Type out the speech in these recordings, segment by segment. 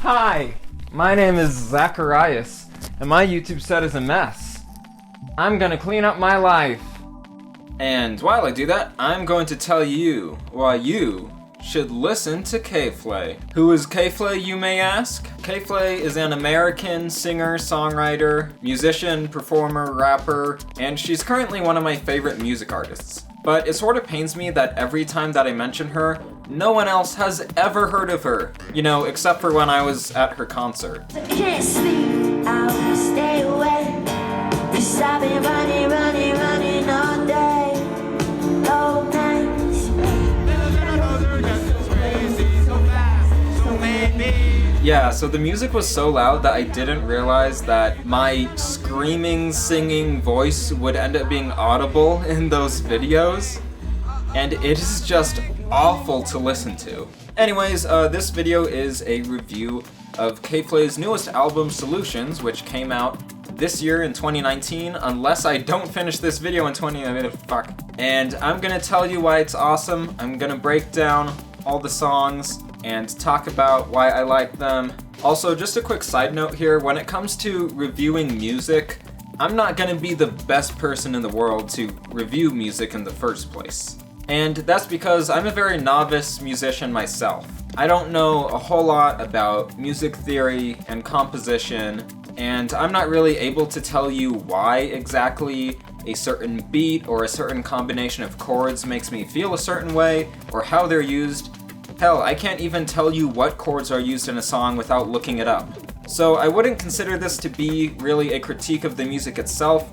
Hi, my name is Zacharias, and my YouTube set is a mess. I'm gonna clean up my life. And while I do that, I'm going to tell you why you should listen to K.Flay. Who is K.Flay, you may ask? K.Flay is an American singer, songwriter, musician, performer, rapper, and she's currently one of my favorite music artists. But it sort of pains me that every time that I mention her, no one else has ever heard of her. You know, except for when I was at her concert. Can't sleep, I'll stay awake. 'Cause I've been running all day. Oh, thanks. Yeah, so the music was so loud that I didn't realize that my screaming, singing voice would end up being audible in those videos. And it is just awful to listen to. Anyways, this video is a review of K.Flay's newest album, Solutions, which came out this year in 2019, unless I don't finish this video in fuck. And I'm gonna tell you why it's awesome. I'm gonna break down all the songs and talk about why I like them. Also, just a quick side note here, when it comes to reviewing music, I'm not gonna be the best person in the world to review music in the first place. And that's because I'm a very novice musician myself. I don't know a whole lot about music theory and composition, and I'm not really able to tell you why exactly a certain beat or a certain combination of chords makes me feel a certain way, or how they're used. Hell, I can't even tell you what chords are used in a song without looking it up. So I wouldn't consider this to be really a critique of the music itself,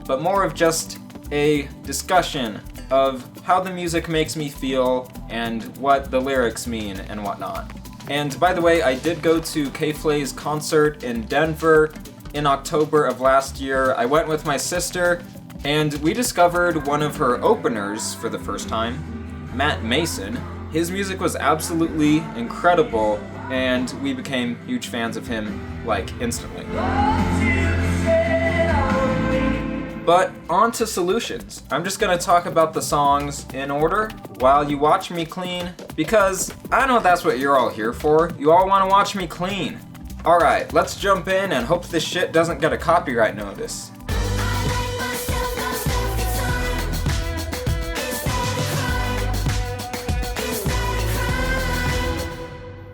but more of just a discussion of how the music makes me feel and what the lyrics mean and whatnot. And by the way, I did go to K.Flay's concert in Denver in October of last year. I went with my sister, and we discovered one of her openers for the first time, Maeson. His music was absolutely incredible, and we became huge fans of him, like, instantly. But on to Solutions. I'm just gonna talk about the songs in order while you watch me clean, because I know that's what you're all here for. You all wanna watch me clean. Alright, let's jump in and hope this shit doesn't get a copyright notice.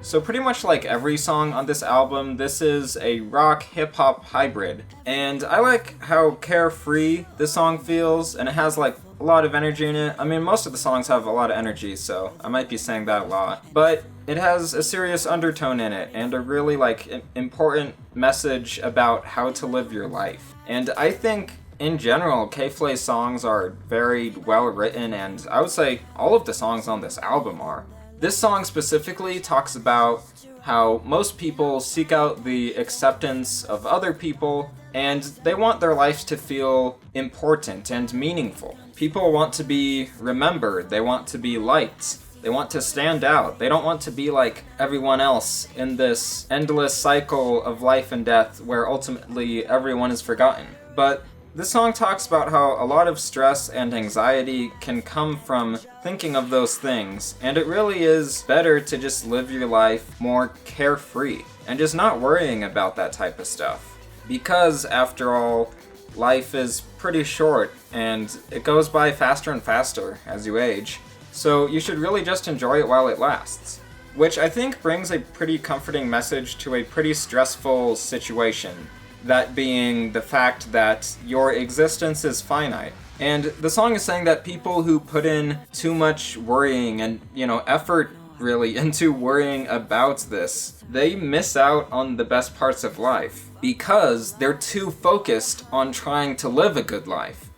So pretty much like every song on this album, this is a rock hip-hop hybrid. And I like how carefree this song feels, and it has like a lot of energy in it. I mean, most of the songs have a lot of energy, so I might be saying that a lot. But it has a serious undertone in it, and a really like important message about how to live your life. And I think in general, K.Flay's songs are very well written, and I would say all of the songs on this album are. This song specifically talks about how most people seek out the acceptance of other people, and they want their lives to feel important and meaningful. People want to be remembered, they want to be liked, they want to stand out, they don't want to be like everyone else in this endless cycle of life and death where ultimately everyone is forgotten. But this song talks about how a lot of stress and anxiety can come from thinking of those things, and it really is better to just live your life more carefree and just not worrying about that type of stuff. Because, after all, life is pretty short, and it goes by faster and faster as you age, so you should really just enjoy it while it lasts. Which I think brings a pretty comforting message to a pretty stressful situation. That being the fact that your existence is finite. And the song is saying that people who put in too much worrying and, effort really into worrying about this, they miss out on the best parts of life because they're too focused on trying to live a good life,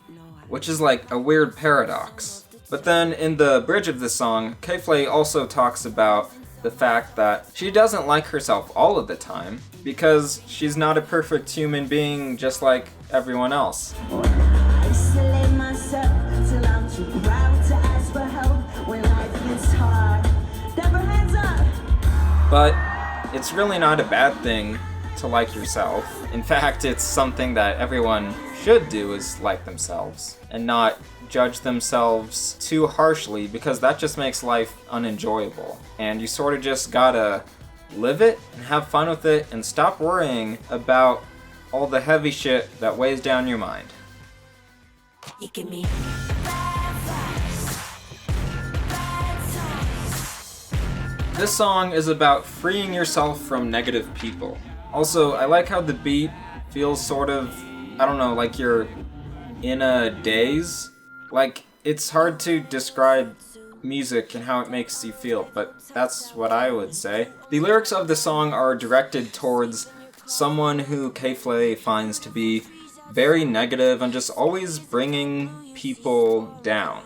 which is like a weird paradox. But then in the bridge of this song, K.Flay also talks about the fact that she doesn't like herself all of the time because she's not a perfect human being just like everyone else. Isolate myself till I'm too proud to ask for help when life gets hard. Never hands up. But it's really not a bad thing to like yourself. In fact, it's something that everyone should do, is like themselves and not judge themselves too harshly, because that just makes life unenjoyable. And you sort of just gotta live it and have fun with it and stop worrying about all the heavy shit that weighs down your mind. You give me This song is about freeing yourself from negative people. Also, I like how the beat feels sort of, I don't know, like you're in a daze. Like, it's hard to describe music and how it makes you feel, but that's what I would say. The lyrics of the song are directed towards someone who K.Flay finds to be very negative and just always bringing people down,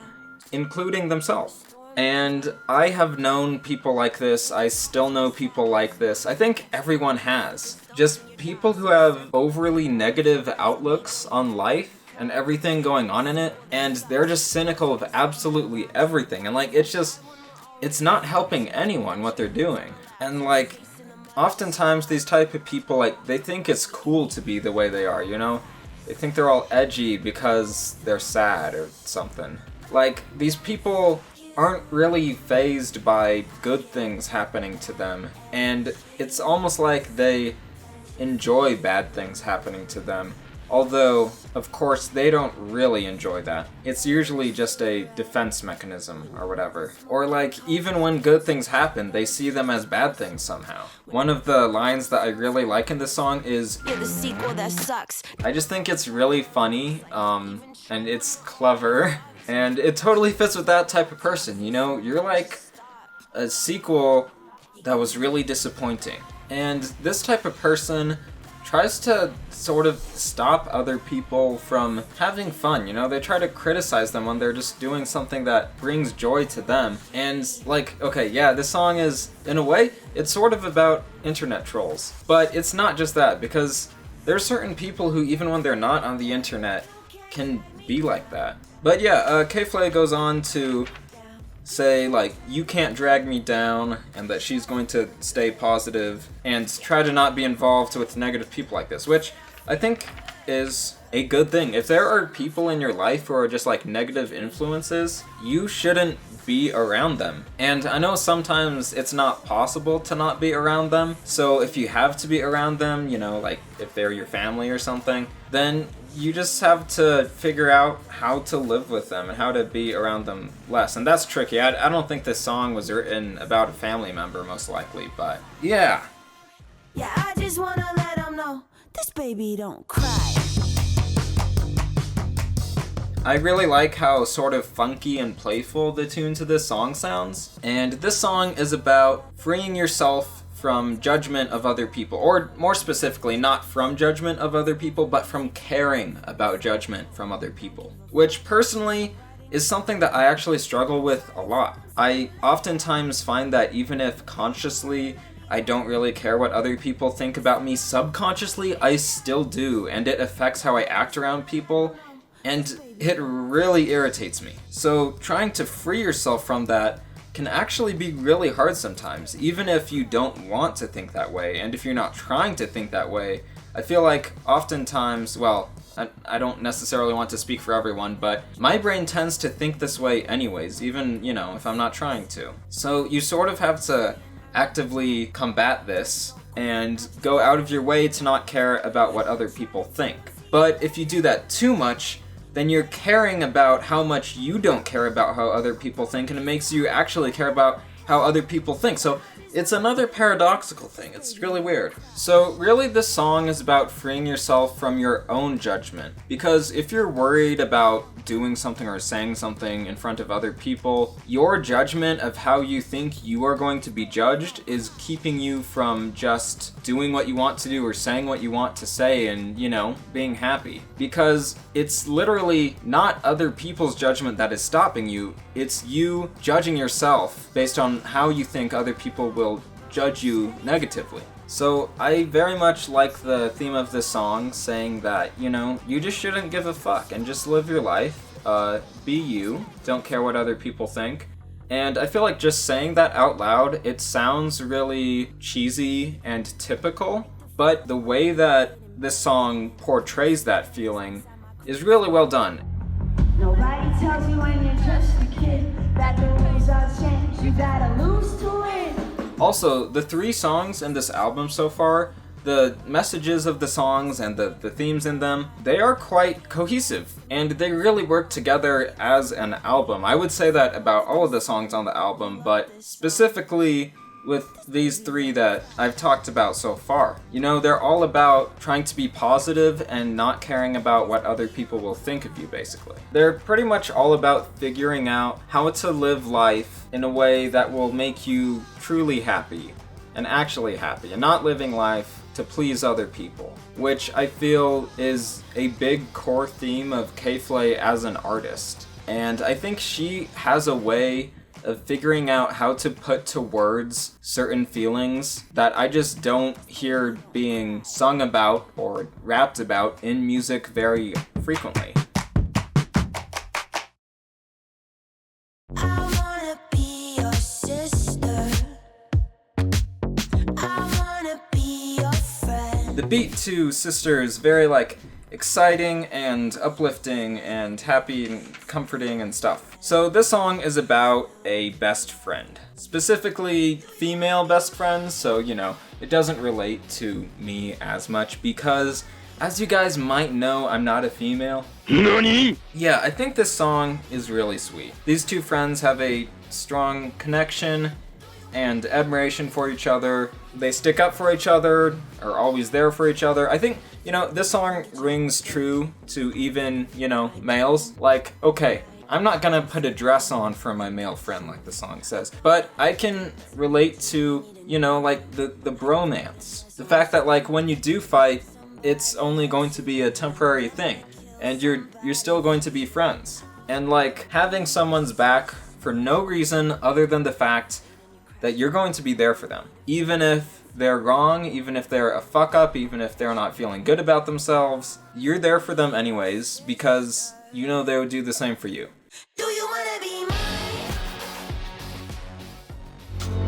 including themselves. And I have known people like this, I still know people like this. I think everyone has. Just people who have overly negative outlooks on life and everything going on in it, and they're just cynical of absolutely everything. And like, it's not helping anyone what they're doing. And like, oftentimes these type of people, like, they think it's cool to be the way they are, you know? They think they're all edgy because they're sad or something. Like, these people aren't really fazed by good things happening to them, and it's almost like they enjoy bad things happening to them. Although, of course, they don't really enjoy that. It's usually just a defense mechanism or whatever. Or like, even when good things happen, they see them as bad things somehow. One of the lines that I really like in this song is, you're the sequel that sucks. I just think it's really funny, and it's clever. And it totally fits with that type of person, you know? You're like a sequel that was really disappointing. And this type of person tries to sort of stop other people from having fun, you know? They try to criticize them when they're just doing something that brings joy to them. And like, okay, yeah, this song is, in a way, it's sort of about internet trolls. But it's not just that, because there's certain people who, even when they're not on the internet, can be like that. But yeah, K.Flay goes on to say, like, you can't drag me down, and that she's going to stay positive and try to not be involved with negative people like this, which I think is a good thing. If there are people in your life who are just like negative influences, you shouldn't be around them. And I know sometimes it's not possible to not be around them, so if you have to be around them, you know, like if they're your family or something, then you just have to figure out how to live with them and how to be around them less. And that's tricky. I don't think this song was written about a family member, most likely, but yeah. Yeah, I just wanna let them know this baby don't cry. I really like how sort of funky and playful the tune to this song sounds. And this song is about freeing yourself from judgment of other people, or more specifically, not from judgment of other people, but from caring about judgment from other people. Which personally is something that I actually struggle with a lot. I oftentimes find that even if consciously I don't really care what other people think about me, subconsciously I still do, and it affects how I act around people, and it really irritates me. So trying to free yourself from that can actually be really hard sometimes, even if you don't want to think that way, and if you're not trying to think that way. I feel like oftentimes, well, I don't necessarily want to speak for everyone, but my brain tends to think this way anyways, even, you know, if I'm not trying to. So you sort of have to actively combat this and go out of your way to not care about what other people think. But if you do that too much, then you're caring about how much you don't care about how other people think, and it makes you actually care about how other people think. So it's another paradoxical thing. It's really weird. So really this song is about freeing yourself from your own judgment. Because if you're worried about doing something or saying something in front of other people, your judgment of how you think you are going to be judged is keeping you from just doing what you want to do or saying what you want to say and, you know, being happy. Because it's literally not other people's judgment that is stopping you, it's you judging yourself based on how you think other people will judge you negatively. So I very much like the theme of this song, saying that, you know, you just shouldn't give a fuck and just live your life, be you, don't care what other people think. And I feel like just saying that out loud, it sounds really cheesy and typical, but the way that this song portrays that feeling is really well done. Nobody tells you when you're just a kid that the results change. You gotta lose to win. Also, the 3 songs in this album so far, the messages of the songs and the themes in them, they are quite cohesive, and they really work together as an album. I would say that about all of the songs on the album, but specifically with these 3 that I've talked about so far. You know, they're all about trying to be positive and not caring about what other people will think of you, basically. They're pretty much all about figuring out how to live life in a way that will make you truly happy, and actually happy, and not living life to please other people, which I feel is a big core theme of K.Flay as an artist. And I think she has a way of figuring out how to put to words certain feelings that I just don't hear being sung about or rapped about in music very frequently. I wanna be your sister. I wanna be your friend. The beat to Sister is very exciting and uplifting and happy and comforting and stuff. So this song is about a best friend. Specifically female best friends, so it doesn't relate to me as much because, as you guys might know, I'm not a female. Nani? Yeah, I think this song is really sweet. These 2 friends have a strong connection and admiration for each other. They stick up for each other, are always there for each other. I think, this song rings true to even, males. Like, okay, I'm not gonna put a dress on for my male friend like the song says, but I can relate to, the bromance. The fact that, when you do fight, it's only going to be a temporary thing, and you're still going to be friends. And, having someone's back for no reason other than the fact that you're going to be there for them. Even if they're wrong, even if they're a fuck up, even if they're not feeling good about themselves, you're there for them anyways because they would do the same for you. Do you wanna be mine?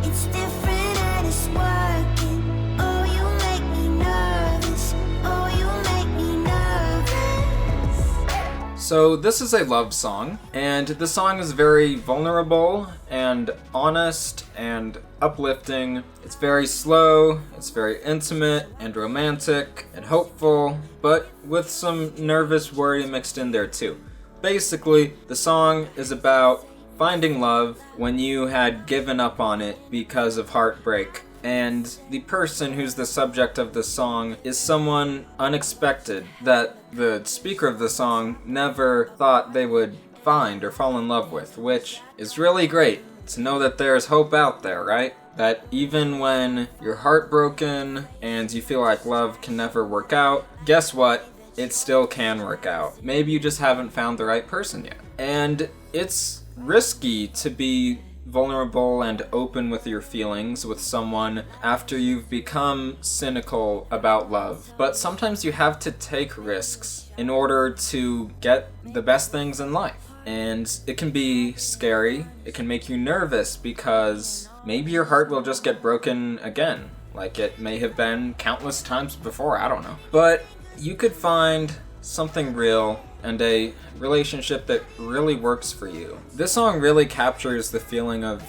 It's different and it's working. Oh, you make me nervous. Oh, you make me nervous. So this is a love song, and the song is very vulnerable and honest and uplifting. It's very slow, it's very intimate and romantic and hopeful, but with some nervous worry mixed in there too. Basically, the song is about finding love when you had given up on it because of heartbreak. And the person who's the subject of the song is someone unexpected that the speaker of the song never thought they would find or fall in love with, which is really great to know that there's hope out there, right? That even when you're heartbroken and you feel like love can never work out, guess what? It still can work out. Maybe you just haven't found the right person yet. And it's risky to be vulnerable and open with your feelings with someone after you've become cynical about love. But sometimes you have to take risks in order to get the best things in life. And it can be scary, it can make you nervous because maybe your heart will just get broken again, like it may have been countless times before, I don't know. But you could find something real and a relationship that really works for you. This song really captures the feeling of,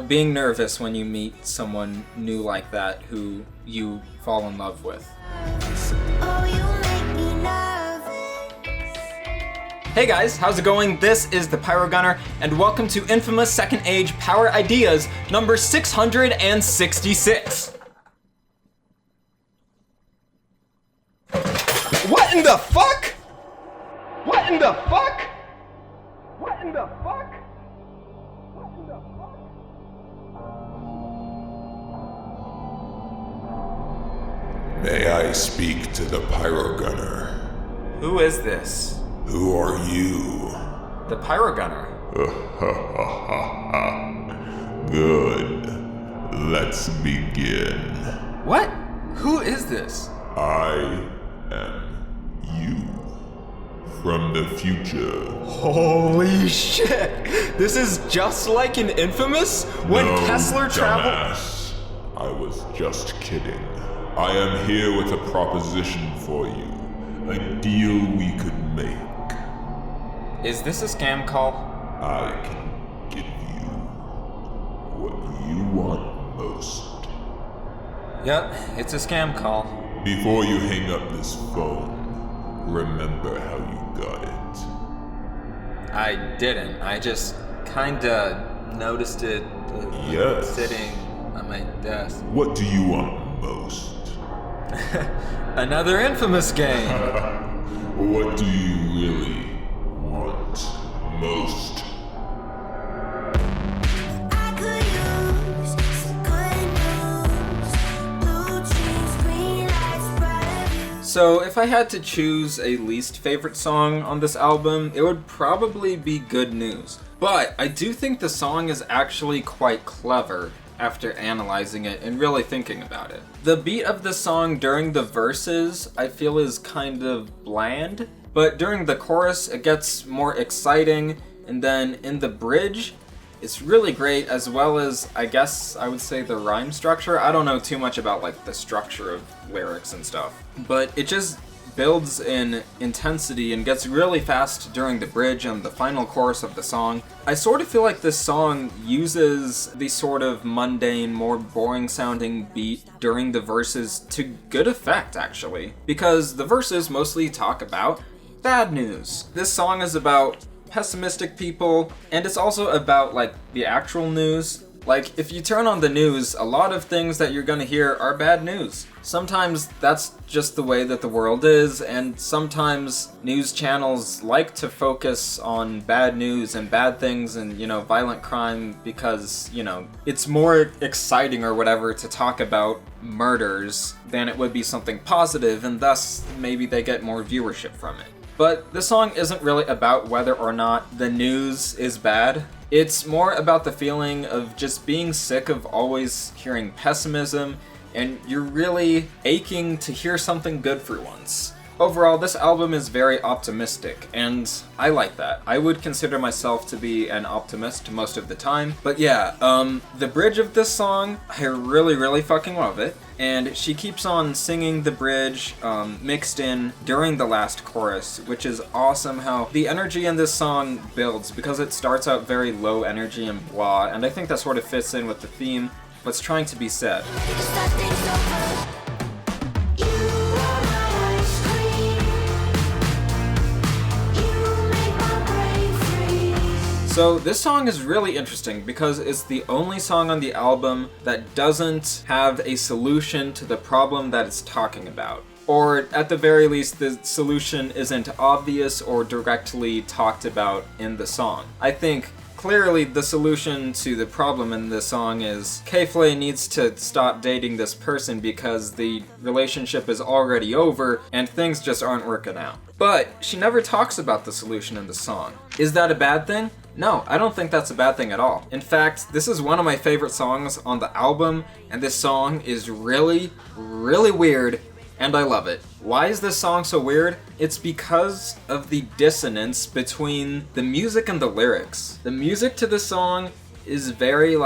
being nervous when you meet someone new like that who you fall in love with. Oh, you make me nervous. Hey guys, how's it going? This is the Pyro Gunner, and welcome to Infamous Second Age Power Ideas number 666. What in the fuck? What in the fuck? What in the fuck? What in the fuck? May I speak to the Pyro Gunner? Who is this? Who are you? The Pyro Gunner. Good. Let's begin. What? Who is this? I am you. From the future. Holy shit! This is just like in Infamous when No, Kessler traveled. dumbass. I was just kidding. I am here with a proposition for you. A deal we could make. Is this a scam call? I can give you what you want most. Yep, it's a scam call. Before you hang up this phone, remember how you got it. I didn't. I just kinda noticed it Yes. sitting on my desk. What do you want most? Another Infamous game! What do you really want most? I could use some good news. Blue jeans, green lights, bright views. So, if I had to choose a least favorite song on this album, it would probably be Good News. But I do think the song is actually quite clever after analyzing it and really thinking about it. The beat of the song during the verses, I feel, is kind of bland, but during the chorus, it gets more exciting, and then in the bridge, it's really great, as well as, I guess I would say, the rhyme structure. I don't know too much about like the structure of lyrics and stuff, but it just builds in intensity and gets really fast during the bridge and the final chorus of the song. I sort of feel like this song uses the sort of mundane, more boring sounding beat during the verses to good effect, actually, because the verses mostly talk about bad news. This song is about pessimistic people, and it's also about like the actual news. Like, if you turn on the news, a lot of things that you're gonna hear are bad news. Sometimes that's just the way that the world is, and sometimes news channels like to focus on bad news and bad things and, violent crime because, it's more exciting or whatever to talk about murders than it would be something positive, and thus maybe they get more viewership from it. But the song isn't really about whether or not the news is bad. It's more about the feeling of just being sick of always hearing pessimism, and you're really aching to hear something good for once. Overall, this album is very optimistic, and I like that. I would consider myself to be an optimist most of the time. But yeah, the bridge of this song, I really, really fucking love it. And she keeps on singing the bridge mixed in during the last chorus, which is awesome how the energy in this song builds, because it starts out very low energy and blah, and I think that sort of fits in with the theme, what's trying to be said. Start things over. You are my ice cream. You make my brain freeze. So this song is really interesting because it's the only song on the album that doesn't have a solution to the problem that it's talking about. Or at the very least, the solution isn't obvious or directly talked about in the song. I think clearly the solution to the problem in this song is K.Flay needs to stop dating this person because the relationship is already over and things just aren't working out. But she never talks about the solution in the song. Is that a bad thing? No, I don't think that's a bad thing at all. In fact, this is one of my favorite songs on the album, and this song is really, really weird, and I love it. Why is this song so weird? It's because of the dissonance between the music and the lyrics. The music to this song is very,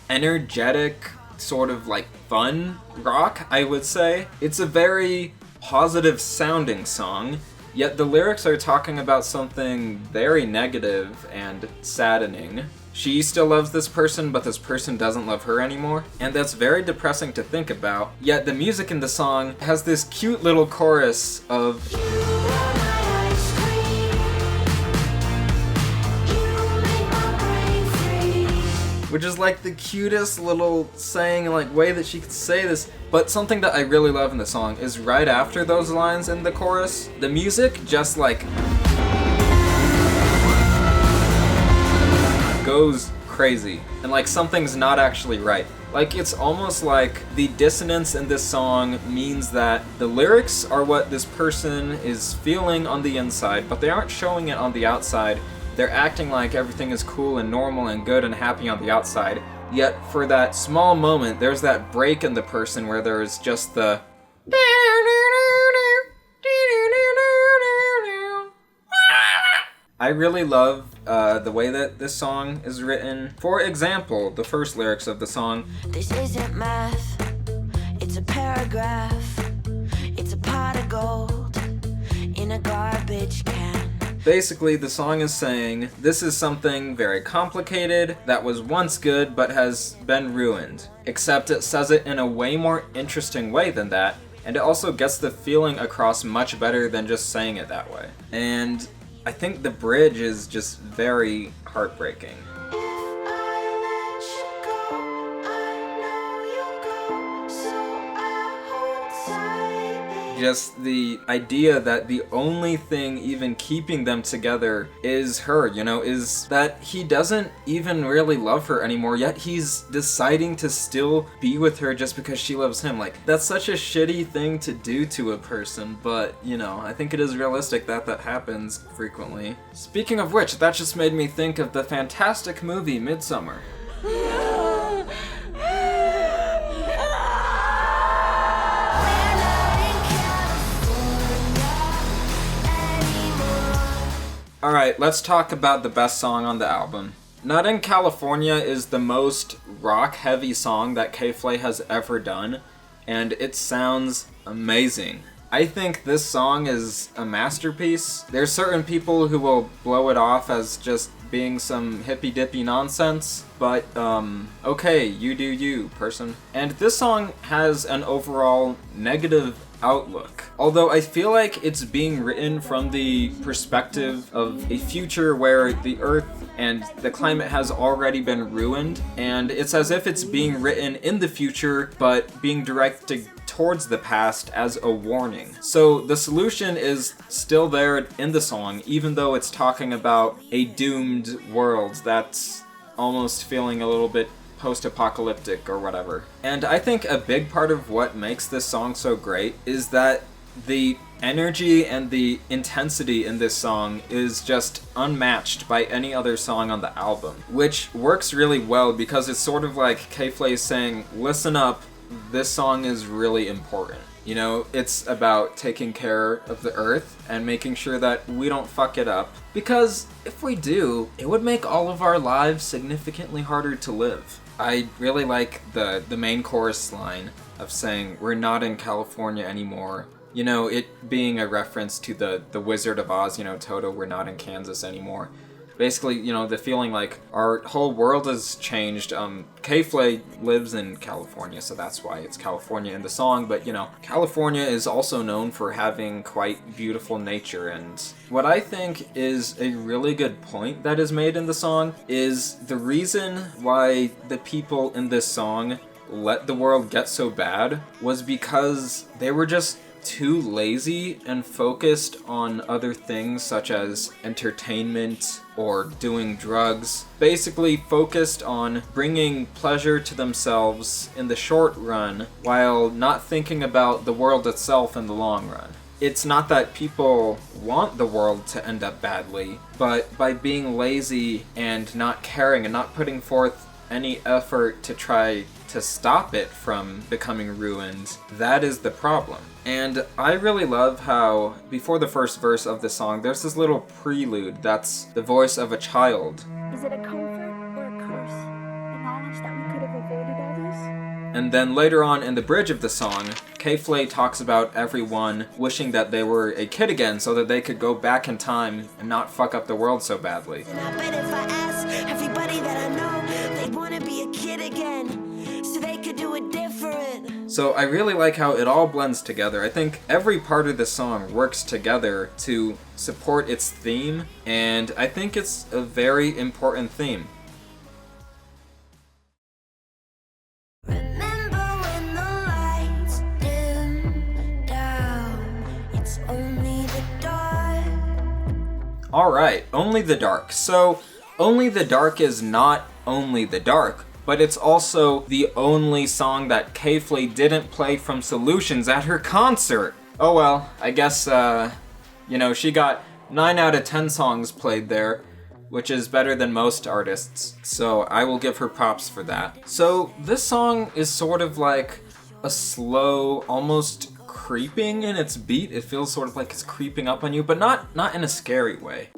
energetic, sort of, fun rock, I would say. It's a very positive sounding song, yet the lyrics are talking about something very negative and saddening. She still loves this person, but this person doesn't love her anymore, and that's very depressing to think about. Yet the music in the song has this cute little chorus of You are my ice cream. You make my brain freeze. which is the cutest little saying, way that she could say this. But something that I really love in the song is right after those lines in the chorus, the music just goes crazy, and something's not actually right. It's almost like the dissonance in this song means that the lyrics are what this person is feeling on the inside, but they aren't showing it on the outside. They're acting like everything is cool and normal and good and happy on the outside, yet for that small moment, there's that break in the person where there's just the I really love the way that this song is written. For example, the first lyrics of the song. This isn't math, it's a paragraph. It's a pot of gold in a garbage can. Basically, the song is saying, this is something very complicated that was once good but has been ruined. Except it says it in a way more interesting way than that, and it also gets the feeling across much better than just saying it that way. And I think the bridge is just very heartbreaking. Just the idea that the only thing even keeping them together is her, you know, is that he doesn't even really love her anymore, yet he's deciding to still be with her just because she loves him. Like, that's such a shitty thing to do to a person, but, you know, I think it is realistic that that happens frequently. Speaking of which, that just made me think of the fantastic movie Midsommar. Alright, let's talk about the best song on the album. Not in California is the most rock-heavy song that K.Flay has ever done, and it sounds amazing. I think this song is a masterpiece. There's certain people who will blow it off as just being some hippy-dippy nonsense, but, okay, you do you, person. And this song has an overall negative outlook. Although I feel like it's being written from the perspective of a future where the Earth and the climate has already been ruined, and it's as if it's being written in the future, but being directed towards the past as a warning. So the solution is still there in the song, even though it's talking about a doomed world that's almost feeling a little bit post-apocalyptic or whatever. And I think a big part of what makes this song so great is that the energy and the intensity in this song is just unmatched by any other song on the album, which works really well because it's sort of like K.Flay saying, listen up, this song is really important. You know, it's about taking care of the Earth and making sure that we don't fuck it up. Because if we do, it would make all of our lives significantly harder to live. I really like the main chorus line of saying, we're not in California anymore. You know, it being a reference to the Wizard of Oz, you know, Toto, we're not in Kansas anymore. Basically, you know, the feeling like our whole world has changed. K.Flay lives in California, so that's why it's California in the song, but, you know, California is also known for having quite beautiful nature, and what I think is a really good point that is made in the song is the reason why the people in this song let the world get so bad was because they were just too lazy and focused on other things such as entertainment or doing drugs. Basically focused on bringing pleasure to themselves in the short run while not thinking about the world itself in the long run. It's not that people want the world to end up badly, but by being lazy and not caring and not putting forth any effort to try to stop it from becoming ruined, that is the problem. And I really love how, before the first verse of the song, there's this little prelude that's the voice of a child. Is it a comfort or a curse? The knowledge that we could have avoided all this? And then later on in the bridge of the song, K.Flay talks about everyone wishing that they were a kid again so that they could go back in time and not fuck up the world so badly. And I bet if I ask everybody that I know, they'd want to be a kid again, so they could do it different. So I really like how it all blends together. I think every part of the song works together to support its theme, and I think it's a very important theme. Remember when the lights dim down, it's only the dark. Alright, Only the Dark. So, Only the Dark is not Only the Dark, but it's also the only song that K.Flay didn't play from Solutions at her concert. Oh well, I guess, you know, she got 9 out of 10 songs played there, which is better than most artists, so I will give her props for that. So, this song is sort of like a slow, almost creeping in its beat. It feels sort of like it's creeping up on you, but not in a scary way.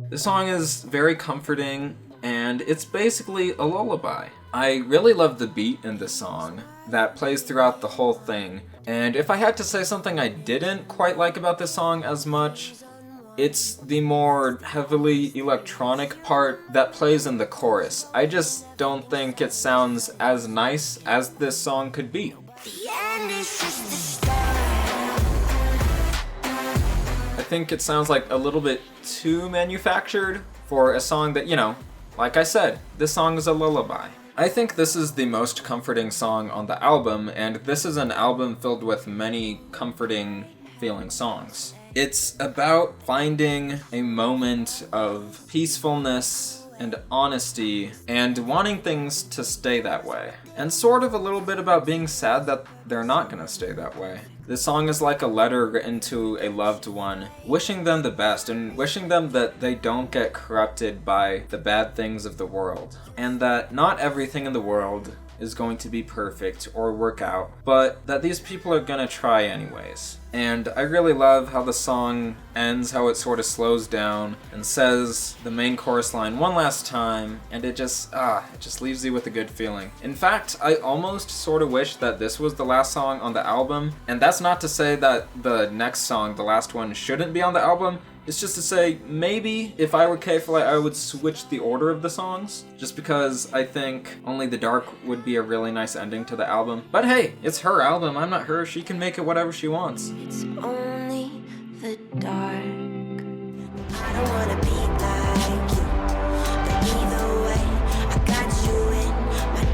The song is very comforting, and it's basically a lullaby. I really love the beat in the song. that plays throughout the whole thing. And if I had to say something I didn't quite like about this song as much, it's the more heavily electronic part that plays in the chorus. I just don't think it sounds as nice as this song could be. I think it sounds like a little bit too manufactured for a song that, you know, like I said, this song is a lullaby. I think this is the most comforting song on the album, and this is an album filled with many comforting feeling songs. It's about finding a moment of peacefulness and honesty and wanting things to stay that way. And sort of a little bit about being sad that they're not gonna stay that way. This song is like a letter written to a loved one, wishing them the best and wishing them that they don't get corrupted by the bad things of the world. And that not everything in the world is going to be perfect or work out, but that these people are gonna try anyways. And I really love how the song ends, how it sort of slows down and says the main chorus line one last time, and it just leaves you with a good feeling. In fact, I almost sort of wish that this was the last song on the album, and that's not to say that the next song, the last one, shouldn't be on the album. It's just to say, maybe if I were K.Flay, I would switch the order of the songs, just because I think Only the Dark would be a really nice ending to the album. But hey, it's her album, I'm not her, she can make it whatever she wants. It's only the dark. I don't wanna be like you, but either way, I got you in my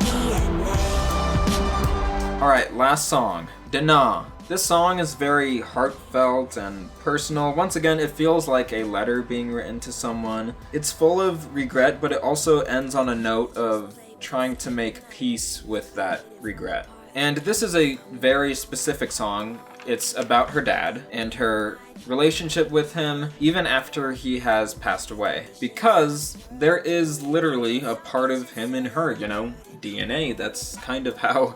DNA. Alright, last song, Dana. This song is very heartfelt and personal. Once again, it feels like a letter being written to someone. It's full of regret, but it also ends on a note of trying to make peace with that regret. And this is a very specific song. It's about her dad and her relationship with him even after he has passed away. Because there is literally a part of him in her, you know, DNA. That's kind of how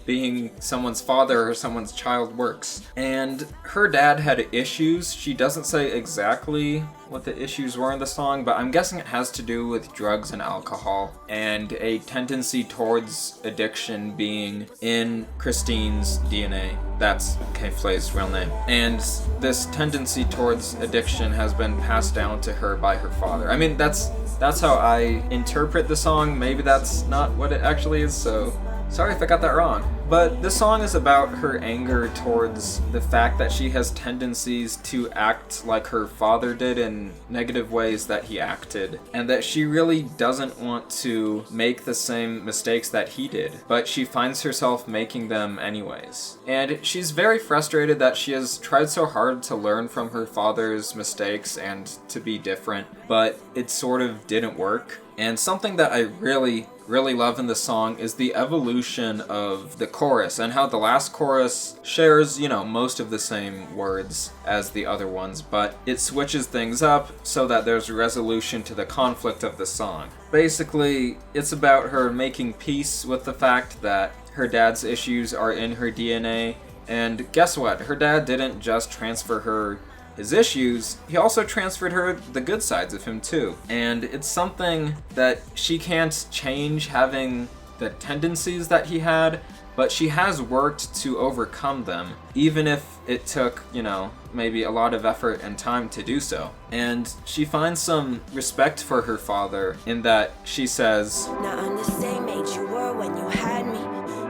being someone's father or someone's child works. And her dad had issues. She doesn't say exactly what the issues were in the song, but I'm guessing it has to do with drugs and alcohol and a tendency towards addiction being in Kristine's DNA. That's K.Flay's real name. And this tendency towards addiction has been passed down to her by her father. I mean, that's how I interpret the song. Maybe that's not what it actually is, so sorry if I got that wrong. But this song is about her anger towards the fact that she has tendencies to act like her father did in negative ways that he acted, and that she really doesn't want to make the same mistakes that he did, but she finds herself making them anyways. And she's very frustrated that she has tried so hard to learn from her father's mistakes and to be different, but it sort of didn't work. And something that I really love in the song is the evolution of the chorus and how the last chorus shares, you know, most of the same words as the other ones, but it switches things up so that there's resolution to the conflict of the song. Basically, it's about her making peace with the fact that her dad's issues are in her DNA, and guess what? Her dad didn't just transfer her his issues, he also transferred her the good sides of him too. And it's something that she can't change, having the tendencies that he had, but she has worked to overcome them, even if it took, you know, maybe a lot of effort and time to do so. And she finds some respect for her father in that she says, Now I'm the same age you were when you had me,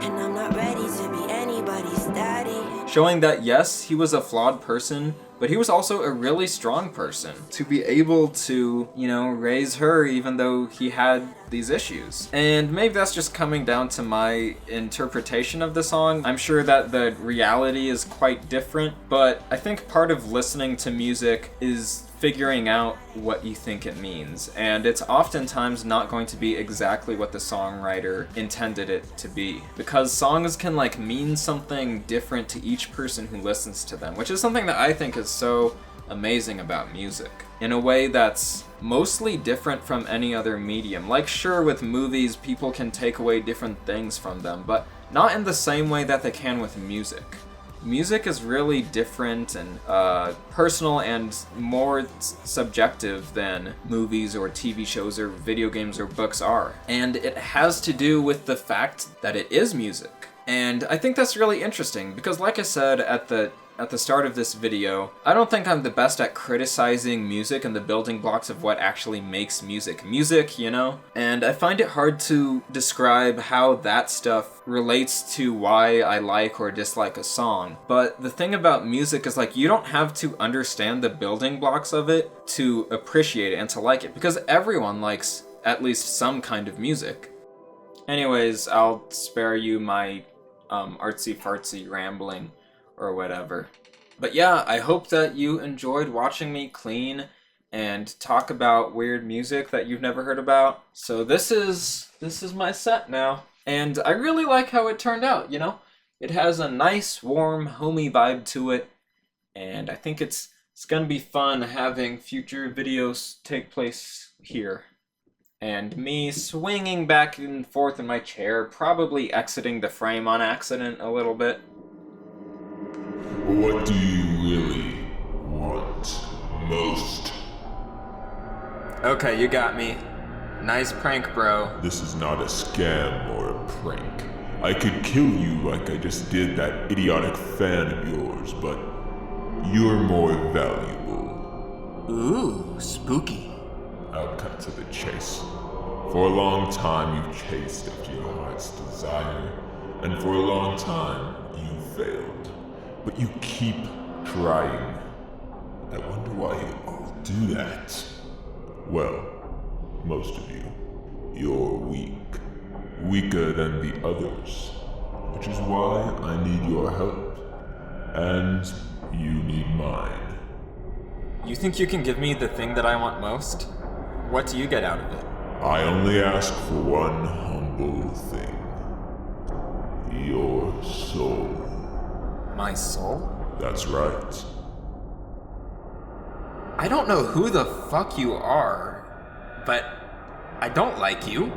and I'm not ready to be anybody's daddy. Showing that yes, he was a flawed person, but he was also a really strong person to be able to, you know, raise her even though he had these issues. And maybe that's just coming down to my interpretation of the song. I'm sure that the reality is quite different, but I think part of listening to music is figuring out what you think it means, and it's oftentimes not going to be exactly what the songwriter intended it to be, because songs can like mean something different to each person who listens to them, which is something that I think is so amazing about music, in a way that's mostly different from any other medium. Like, sure, with movies people can take away different things from them, but not in the same way that they can with music. Music is really different and personal and more subjective than movies or TV shows or video games or books are. And it has to do with the fact that it is music. And I think that's really interesting because, like I said at the start of this video, I don't think I'm the best at criticizing music and the building blocks of what actually makes music, you know? And I find it hard to describe how that stuff relates to why I like or dislike a song. But the thing about music is, like, you don't have to understand the building blocks of it to appreciate it and to like it, because everyone likes at least some kind of music. Anyways, I'll spare you my artsy-fartsy rambling or whatever. But yeah, I hope that you enjoyed watching me clean and talk about weird music that you've never heard about. So this is my set now. And I really like how it turned out, you know? It has a nice, warm, homey vibe to it. And I think it's gonna be fun having future videos take place here. And me swinging back and forth in my chair, probably exiting the frame on accident a little bit. What do you really want most? Okay, you got me. Nice prank, bro. This is not a scam or a prank. I could kill you like I just did that idiotic fan of yours, but you're more valuable. Ooh, spooky. I'll cut to the chase. For a long time you've chased after your heart's desire, and for a long time you failed. But you keep trying. I wonder why you all do that. Well, most of you. You're weak. Weaker than the others. Which is why I need your help. And you need mine. You think you can give me the thing that I want most? What do you get out of it? I only ask for one humble thing. Your soul. My soul? That's right. I don't know who the fuck you are, but I don't like you.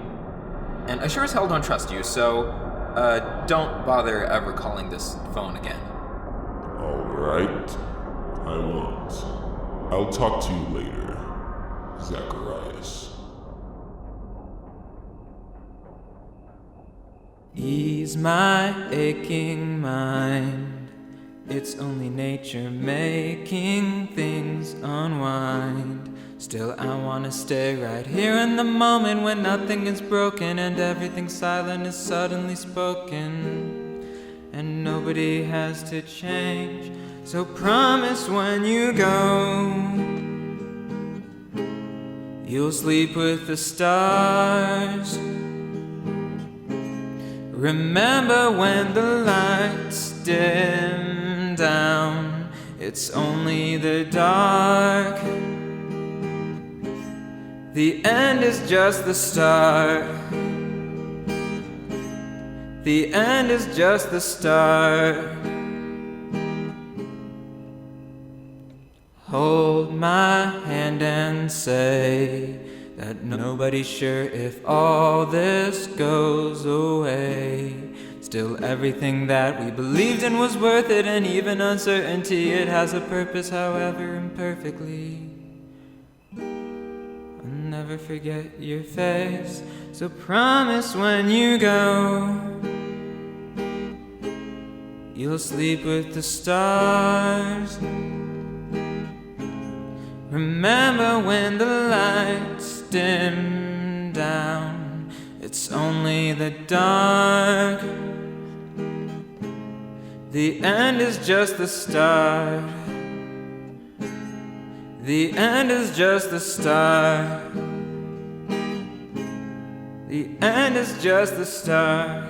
And I sure as hell don't trust you, so don't bother ever calling this phone again. Alright. I won't. I'll talk to you later, Zacharias. Ease my aching mind. It's only nature making things unwind. Still I wanna stay right here in the moment when nothing is broken and everything silent is suddenly spoken. And nobody has to change. So promise when you go, you'll sleep with the stars. Remember when the lights dim down, it's only the dark. The end is just the start. The end is just the start. Hold my hand and say that nobody's sure if all this goes away. Still everything that we believed in was worth it, and even uncertainty, it has a purpose, however imperfectly. I'll never forget your face, so promise when you go, you'll sleep with the stars. Remember when the lights dim down, it's only the dark. The end is just the start. The end is just the start. The end is just the start.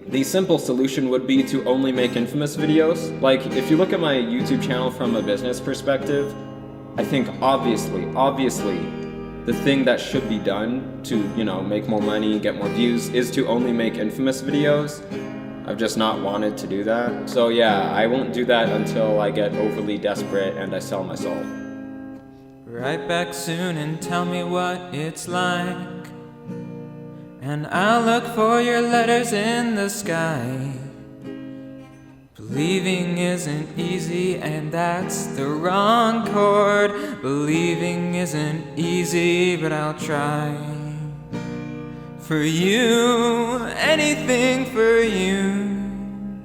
The simple solution would be to only make Infamous videos. Like, if you look at my YouTube channel from a business perspective, I think obviously, the thing that should be done to, you know, make more money, get more views, is to only make Infamous videos. I've just not wanted to do that. So yeah, I won't do that until I get overly desperate and I sell my soul. Right back soon and tell me what it's like. And I'll look for your letters in the sky. Believing isn't easy, and that's the wrong chord. Believing isn't easy, but I'll try. for you, anything for you.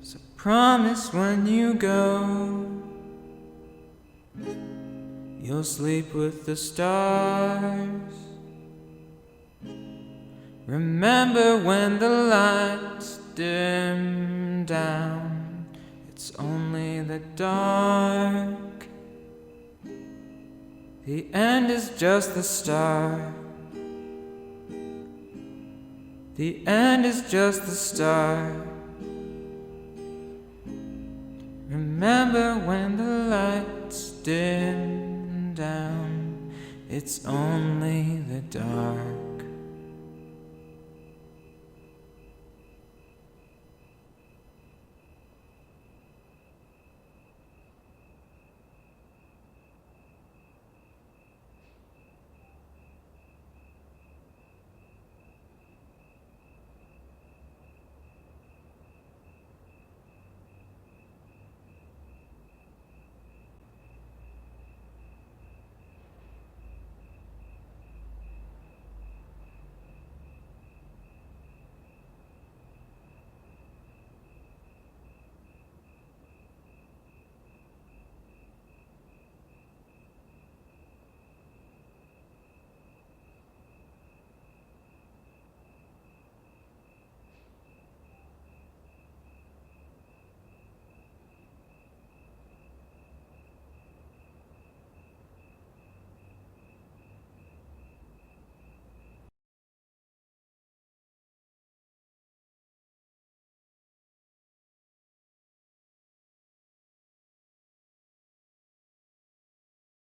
So promise when you go, you'll sleep with the stars. Remember when the lights dim down, it's only the dark. The end is just the start. The end is just the start. Remember when the lights dim down, it's only the dark.